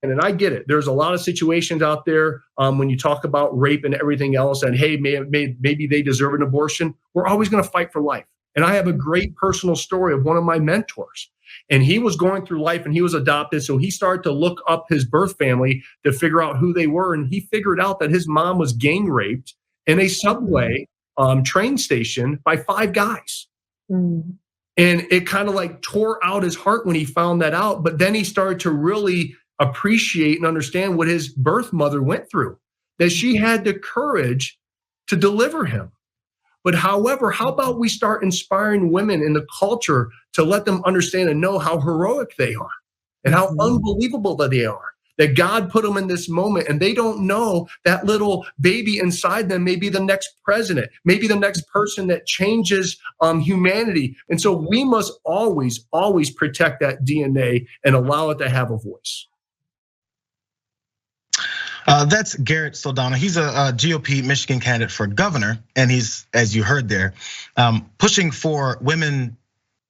And I get it. There's a lot of situations out there when you talk about rape and everything else, and hey, maybe they deserve an abortion. We're always going to fight for life. And I have a great personal story of one of my mentors. And he was going through life and he was adopted. So he started to look up his birth family to figure out who they were. And he figured out that his mom was gang raped in a subway train station by 5 guys. Mm. And it kind of like tore out his heart when he found that out. But then he started to really appreciate and understand what his birth mother went through, that she had the courage to deliver him. But however, how about we start inspiring women in the culture to let them understand and know how heroic they are and how unbelievable that they are, that God put them in this moment and they don't know that little baby inside them may be the next president, maybe the next person that changes humanity. And so we must always, always protect that DNA and allow it to have a voice. That's Garrett Soldano. He's a GOP Michigan candidate for governor, and he's, as you heard there, pushing for women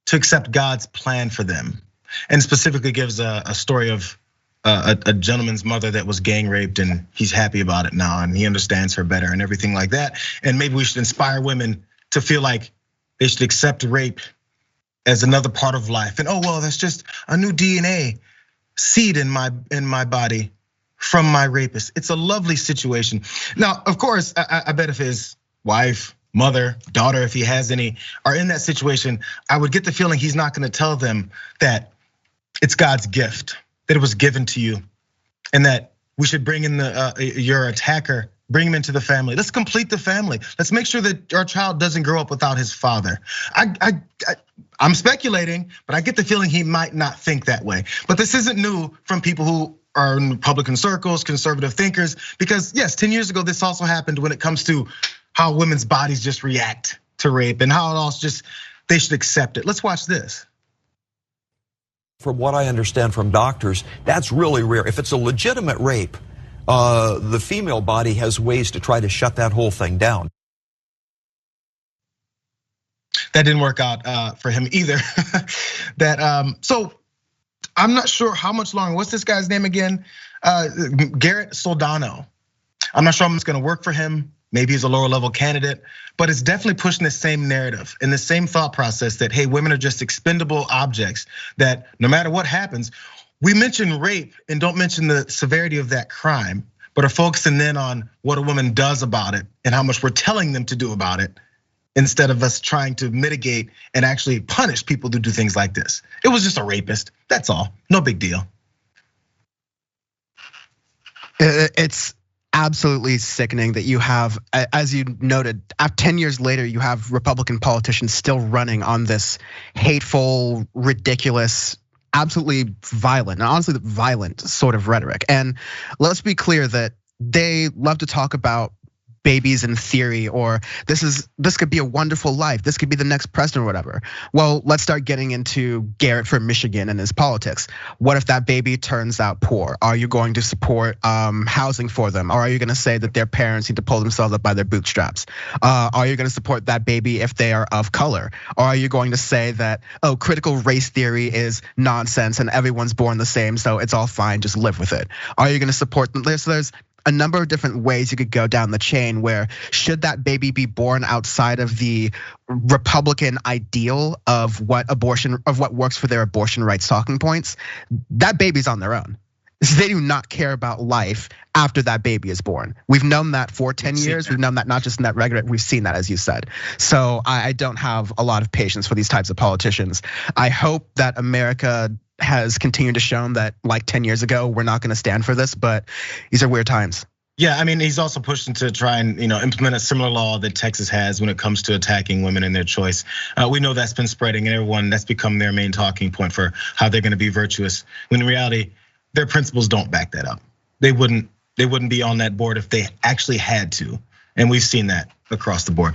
to accept God's plan for them, and specifically gives a story of a gentleman's mother that was gang raped, and he's happy about it now, and he understands her better and everything like that. And maybe we should inspire women to feel like they should accept rape as another part of life, and oh well, that's just a new DNA seed in my body from my rapist. It's a lovely situation. Now, of course, I bet if his wife, mother, daughter, if he has any, are in that situation, I would get the feeling he's not gonna tell them that it's God's gift, that it was given to you, and that we should bring in your attacker, bring him into the family. Let's complete the family. Let's make sure that our child doesn't grow up without his father. I'm speculating, but I get the feeling he might not think that way. But this isn't new from people who are in Republican circles, conservative thinkers, because yes, 10 years ago, this also happened when it comes to how women's bodies just react to rape and how it also just, they should accept it. Let's watch this. From what I understand from doctors, that's really rare. If it's a legitimate rape, the female body has ways to try to shut that whole thing down. That didn't work out for him either. So I'm not sure how much longer. What's this guy's name again? Garrett Soldano. I'm not sure how it's gonna work for him. Maybe he's a lower level candidate, but it's definitely pushing the same narrative and the same thought process that, hey, women are just expendable objects, that no matter what happens, we mention rape and don't mention the severity of that crime, but are focusing then on what a woman does about it and how much we're telling them to do about it, instead of us trying to mitigate and actually punish people who do things like this. It was just a rapist, that's all, no big deal. It's absolutely sickening that you have, as you noted, 10 years later, you have Republican politicians still running on this hateful, ridiculous, absolutely violent, and honestly violent sort of rhetoric. And let's be clear that they love to talk about babies in theory, or this could be a wonderful life, this could be the next president or whatever. Well, let's start getting into Garrett for Michigan and his politics. What if that baby turns out poor? Are you going to support housing for them? Or are you gonna say that their parents need to pull themselves up by their bootstraps? Are you gonna support that baby if they are of color? Or are you going to say that, oh, critical race theory is nonsense and everyone's born the same, so it's all fine, just live with it? Are you gonna support them? There's a number of different ways you could go down the chain where, should that baby be born outside of the Republican ideal of what works for their abortion rights talking points, that baby's on their own. They do not care about life after that baby is born. We've known that for 10 years. We've known that not just in that rhetoric, we've seen that, as you said. So I don't have a lot of patience for these types of politicians. I hope that America has continued to show that, like 10 years ago, we're not gonna stand for this, but these are weird times. Yeah, I mean, he's also pushing to try and implement a similar law that Texas has when it comes to attacking women in their choice. We know that's been spreading, and everyone, that's become their main talking point for how they're gonna be virtuous. When in reality, their principles don't back that up. They wouldn't be on that board if they actually had to, and we've seen that across the board.